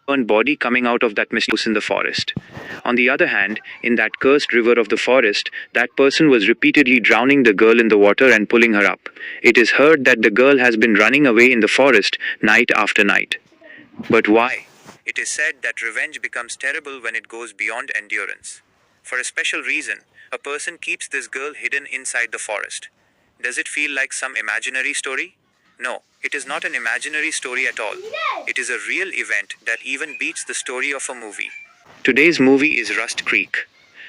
burned body coming out of that mysterious house in the forest. On the other hand, in that cursed river of the forest, that person was repeatedly drowning the girl in the water and pulling her up. It is heard that the girl has been running away in the forest night after night. But why? It is said that revenge becomes terrible when it goes beyond endurance. For a special reason, a person keeps this girl hidden inside the forest. Does it feel like some imaginary story? No, it is not an imaginary story at all. It is a real event that even beats the story of a movie. Today's movie is Rust Creek.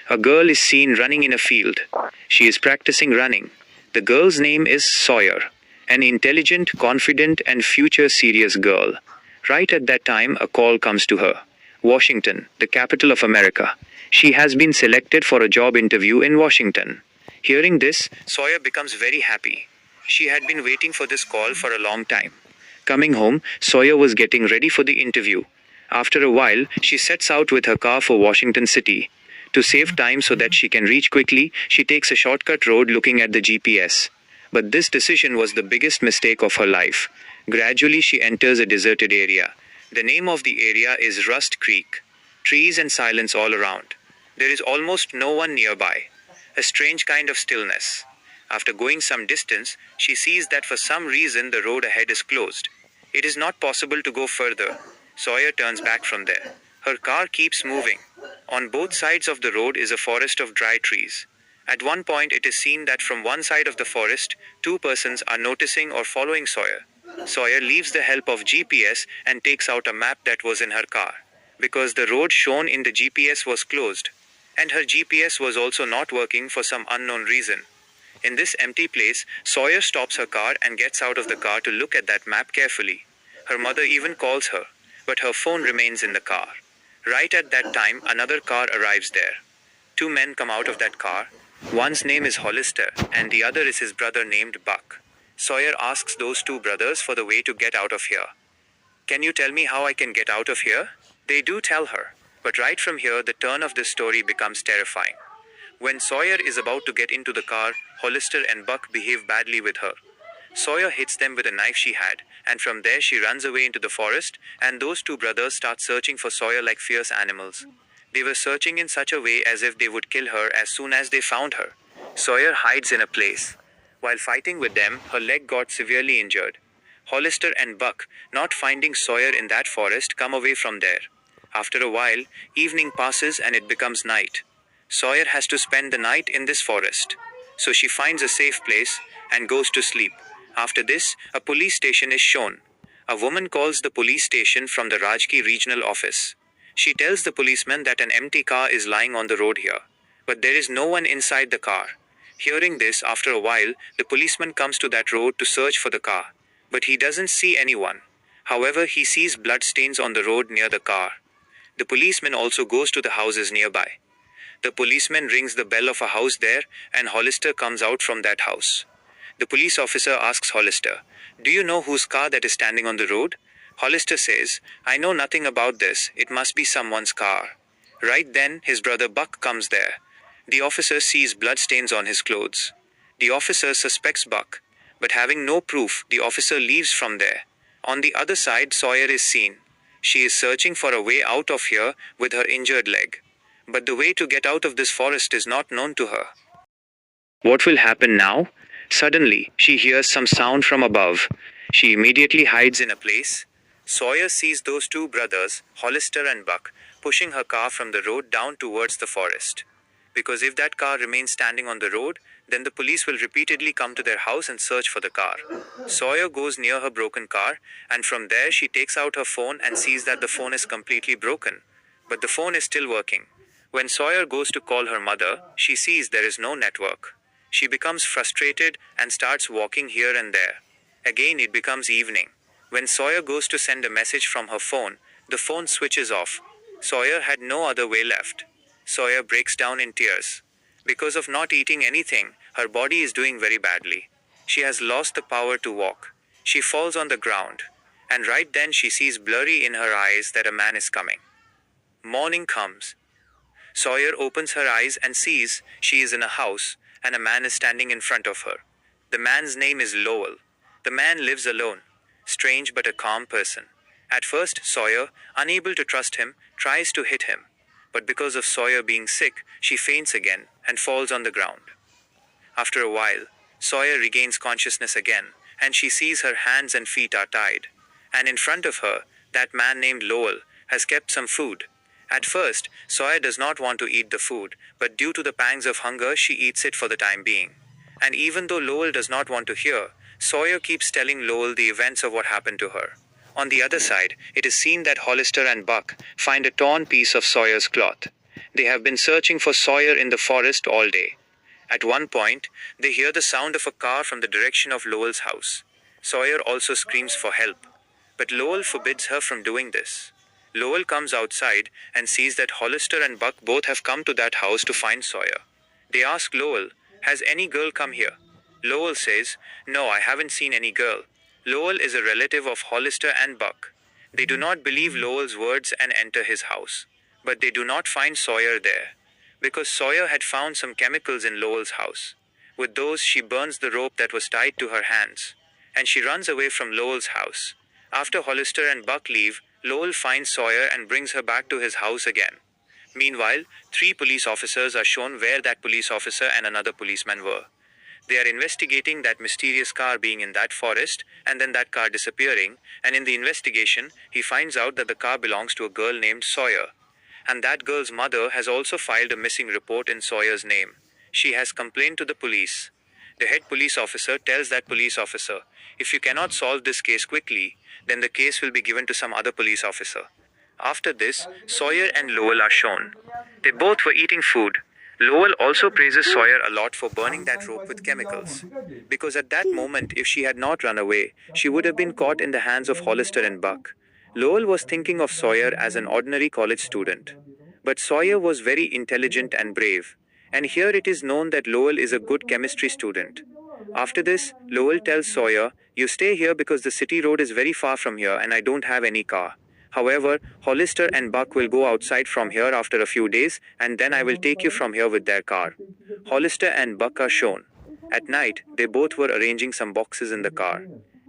A girl is seen running in a field. She is practicing running. The girl's name is Sawyer, an intelligent, confident, and future serious girl. Right at that time, a call comes to her. Washington, the capital of America. She has been selected for a job interview in Washington. Hearing this, Sawyer becomes very happy. She had been waiting for this call for a long time. Coming home, Sawyer was getting ready for the interview. After a while, she sets out with her car for Washington City. To save time so that she can reach quickly, she takes a shortcut road looking at the GPS. But this decision was the biggest mistake of her life. Gradually, she enters a deserted area. The name of the area is Rust Creek. Trees and silence all around. There is almost no one nearby. A strange kind of stillness. After going some distance, she sees that for some reason the road ahead is closed. It is not possible to go further. Sawyer turns back from there. Her car keeps moving. On both sides of the road is a forest of dry trees. At one point, it is seen that from one side of the forest, two persons are noticing or following Sawyer. Sawyer leaves the help of GPS and takes out a map that was in her car. Because the road shown in the GPS was closed, and her GPS was also not working for some unknown reason. In this empty place, Sawyer stops her car and gets out of the car to look at that map carefully. Her mother even calls her, but her phone remains in the car. Right at that time, another car arrives there. Two men come out of that car. One's name is Hollister, and the other is his brother named Buck. Sawyer asks those two brothers for the way to get out of here. Can you tell me how I can get out of here? They do tell her, but right from here, the turn of this story becomes terrifying. When Sawyer is about to get into the car, Hollister and Buck behave badly with her. Sawyer hits them with a knife she had, and from there she runs away into the forest, and those two brothers start searching for Sawyer like fierce animals. They were searching in such a way as if they would kill her as soon as they found her. Sawyer hides in a place. While fighting with them, her leg got severely injured. Hollister and Buck, not finding Sawyer in that forest, come away from there. After a while, evening passes and it becomes night. Sawyer has to spend the night in this forest. So she finds a safe place and goes to sleep. After this, a police station is shown. A woman calls the police station from the Rajki regional office. She tells the policeman that an empty car is lying on the road here, but there is no one inside the car. Hearing this, after a while, the policeman comes to that road to search for the car, but he doesn't see anyone. However, he sees bloodstains on the road near the car. The policeman also goes to the houses nearby. The policeman rings the bell of a house there, and Hollister comes out from that house. The police officer asks Hollister, "Do you know whose car that is standing on the road?" Hollister says, "I know nothing about this, it must be someone's car." Right then, his brother Buck comes there. The officer sees bloodstains on his clothes. The officer suspects Buck, but having no proof, the officer leaves from there. On the other side, Sawyer is seen. She is searching for a way out of here with her injured leg. But the way to get out of this forest is not known to her. What will happen now? Suddenly, she hears some sound from above. She immediately hides in a place. Sawyer sees those two brothers, Hollister and Buck, pushing her car from the road down towards the forest. Because if that car remains standing on the road, then the police will repeatedly come to their house and search for the car. Sawyer goes near her broken car, and from there she takes out her phone and sees that the phone is completely broken. But the phone is still working. When Sawyer goes to call her mother, she sees there is no network. She becomes frustrated and starts walking here and there. Again, it becomes evening. When Sawyer goes to send a message from her phone, the phone switches off. Sawyer had no other way left. Sawyer breaks down in tears. Because of not eating anything, her body is doing very badly. She has lost the power to walk. She falls on the ground. And right then she sees blurry in her eyes that a man is coming. Morning comes. Sawyer opens her eyes and sees she is in a house, and a man is standing in front of her. The man's name is Lowell. The man lives alone. Strange but a calm person. At first, Sawyer, unable to trust him, tries to hit him. But because of Sawyer being sick, she faints again and falls on the ground. After a while, Sawyer regains consciousness again, and she sees her hands and feet are tied. And in front of her, that man named Lowell has kept some food. At first, Sawyer does not want to eat the food, but due to the pangs of hunger, she eats it for the time being. And even though Lowell does not want to hear, Sawyer keeps telling Lowell the events of what happened to her. On the other side, it is seen that Hollister and Buck find a torn piece of Sawyer's cloth. They have been searching for Sawyer in the forest all day. At one point, they hear the sound of a car from the direction of Lowell's house. Sawyer also screams for help, but Lowell forbids her from doing this. Lowell comes outside and sees that Hollister and Buck both have come to that house to find Sawyer. They ask Lowell, "Has any girl come here?" Lowell says, "No, I haven't seen any girl." Lowell is a relative of Hollister and Buck. They do not believe Lowell's words and enter his house. But they do not find Sawyer there, because Sawyer had found some chemicals in Lowell's house. With those, she burns the rope that was tied to her hands, and she runs away from Lowell's house. After Hollister and Buck leave, Lowell finds Sawyer and brings her back to his house again. Meanwhile, 3 police officers are shown where that police officer and another policeman were. They are investigating that mysterious car being in that forest, and then that car disappearing, and in the investigation, he finds out that the car belongs to a girl named Sawyer. And that girl's mother has also filed a missing report in Sawyer's name. She has complained to the police. The head police officer tells that police officer, "If you cannot solve this case quickly, then the case will be given to some other police officer." After this, Sawyer and Lowell are shown. They both were eating food. Lowell also praises Sawyer a lot for burning that rope with chemicals. Because at that moment, if she had not run away, she would have been caught in the hands of Hollister and Buck. Lowell was thinking of Sawyer as an ordinary college student. But Sawyer was very intelligent and brave. And here it is known that Lowell is a good chemistry student. After this, Lowell tells Sawyer, "You stay here because the city road is very far from here and I don't have any car. However, Hollister and Buck will go outside from here after a few days, and then I will take you from here with their car." Hollister and Buck are shown. At night, they both were arranging some boxes in the car.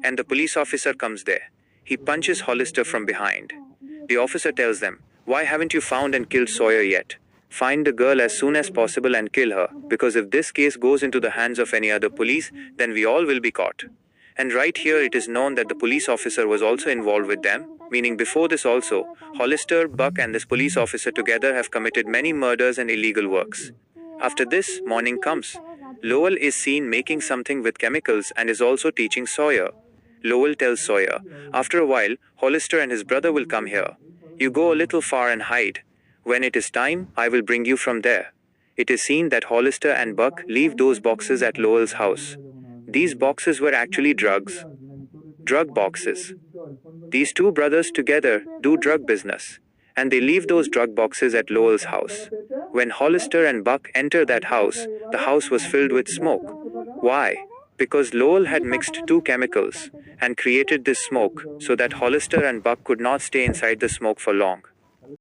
And the police officer comes there. He punches Hollister from behind. The officer tells them, "Why haven't you found and killed Sawyer yet? Find the girl as soon as possible and kill her, because if this case goes into the hands of any other police, then we all will be caught." And right here it is known that the police officer was also involved with them, meaning before this also, Hollister, Buck and this police officer together have committed many murders and illegal works. After this, morning comes. Lowell is seen making something with chemicals and is also teaching Sawyer. Lowell tells Sawyer, "After a while, Hollister and his brother will come here. You go a little far and hide. When it is time, I will bring you from there." It is seen that Hollister and Buck leave those boxes at Lowell's house. These boxes were actually drugs. Drug boxes. These 2 brothers together do drug business. And they leave those drug boxes at Lowell's house. When Hollister and Buck enter that house, the house was filled with smoke. Why? Because Lowell had mixed 2 chemicals and created this smoke so that Hollister and Buck could not stay inside the smoke for long.